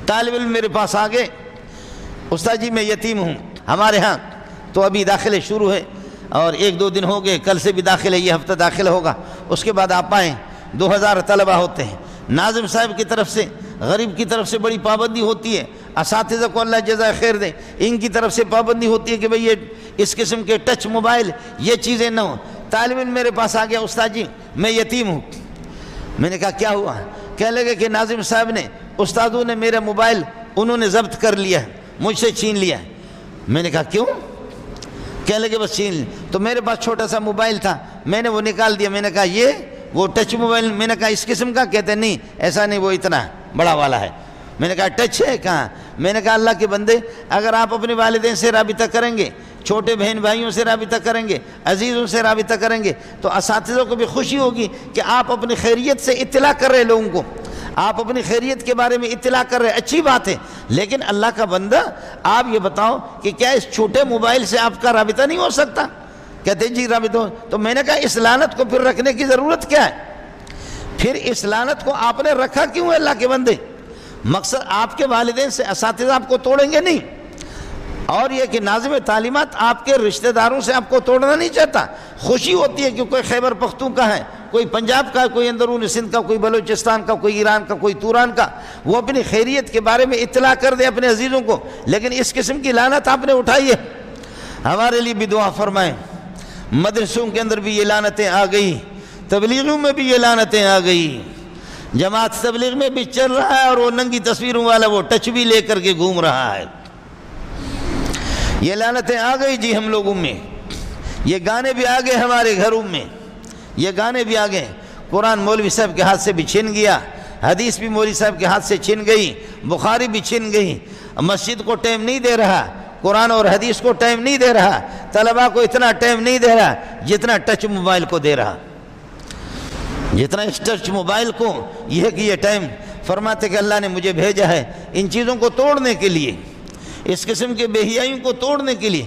طالب علم میرے پاس آ گئے، استاد جی میں یتیم ہوں، ہمارے ہاں تو ابھی داخلے شروع ہے اور 1-2 دن ہو گئے، کل سے بھی داخلے، یہ ہفتہ داخلہ ہوگا، اس کے بعد آپ آئیں۔ 2000 طلبہ ہوتے ہیں۔ ناظم صاحب کی طرف سے، غریب کی طرف سے بڑی پابندی ہوتی ہے، اساتذہ کو اللہ جزائے خیر دے، ان کی طرف سے پابندی ہوتی ہے کہ بھئی یہ اس قسم کے ٹچ موبائل یہ چیزیں نہ ہوں۔ طالب علم میرے پاس آ گیا، استاد جی میں یتیم ہوں۔ میں نے کہا کیا ہوا؟ کہنے لگے کہ ناظم صاحب نے، استادوں نے میرا موبائل انہوں نے ضبط کر لیا ہے، مجھ سے چھین لیا ہے۔ میں نے کہا کیوں؟ کہنے لگے بس چھین لیا۔ تو میرے پاس چھوٹا سا موبائل تھا، میں نے وہ نکال دیا۔ میں نے کہا یہ وہ ٹچ موبائل؟ میں نے کہا اس قسم کا؟ کہتے ہیں نہیں ایسا نہیں، وہ اتنا بڑا والا ہے۔ میں نے کہا ٹچ ہے کہاں؟ میں نے کہا اللہ کے بندے، اگر آپ اپنے والدین سے رابطہ کریں گے، چھوٹے بہن بھائیوں سے رابطہ کریں گے، عزیزوں سے رابطہ کریں گے، تو اساتذہ کو بھی خوشی ہوگی کہ آپ اپنی خیریت سے اطلاع کر رہے لوگوں کو، آپ اپنی خیریت کے بارے میں اطلاع کر رہے، اچھی بات ہے۔ لیکن اللہ کا بندہ آپ یہ بتاؤ کہ کیا اس چھوٹے موبائل سے آپ کا رابطہ نہیں ہو سکتا؟ کہتے ہیں جی رابطہ ہو۔ تو میں نے کہا اس لعنت کو پھر رکھنے کی ضرورت کیا ہے؟ پھر اس لعنت کو آپ نے رکھا کیوں ہے اللہ کے بندے؟ مقصد آپ کے والدین سے، اساتذہ آپ کو توڑیں گے نہیں، اور یہ کہ ناظم تعلیمات آپ کے رشتہ داروں سے آپ کو توڑنا نہیں چاہتا۔ خوشی ہوتی ہے کہ کوئی خیبر پختونخوا ہے، کوئی پنجاب کا، کوئی اندرون سندھ کا، کوئی بلوچستان کا، کوئی ایران کا، کوئی توران کا، وہ اپنی خیریت کے بارے میں اطلاع کر دے اپنے عزیزوں کو۔ لیکن اس قسم کی لعنت آپ نے اٹھائی ہے، ہمارے لیے بھی دعا فرمائیں۔ مدرسوں کے اندر بھی یہ لعنتیں آ گئی، تبلیغوں میں بھی یہ لعنتیں آ گئی، جماعت تبلیغ میں بھی چل رہا ہے، اور وہ ننگی تصویروں والا وہ ٹچ بھی لے کر کے گھوم رہا ہے۔ یہ لعنتیں آ گئی جی ہم لوگوں میں، یہ گانے بھی آ گئے ہمارے گھروں میں، یہ گانے بھی آ گئے۔ قرآن مولوی صاحب کے ہاتھ سے بھی چھن گیا، حدیث بھی مولوی صاحب کے ہاتھ سے چھن گئی، بخاری بھی چھن گئی۔ مسجد کو ٹائم نہیں دے رہا، قرآن اور حدیث کو ٹائم نہیں دے رہا، طلباء کو اتنا ٹائم نہیں دے رہا جتنا ٹچ موبائل کو دے رہا، جتنا اس ٹچ موبائل کو یہ کہ یہ ٹائم۔ فرماتے کہ اللہ نے مجھے بھیجا ہے ان چیزوں کو توڑنے کے لیے، اس قسم کے بے حیائیوں کو توڑنے کے لیے۔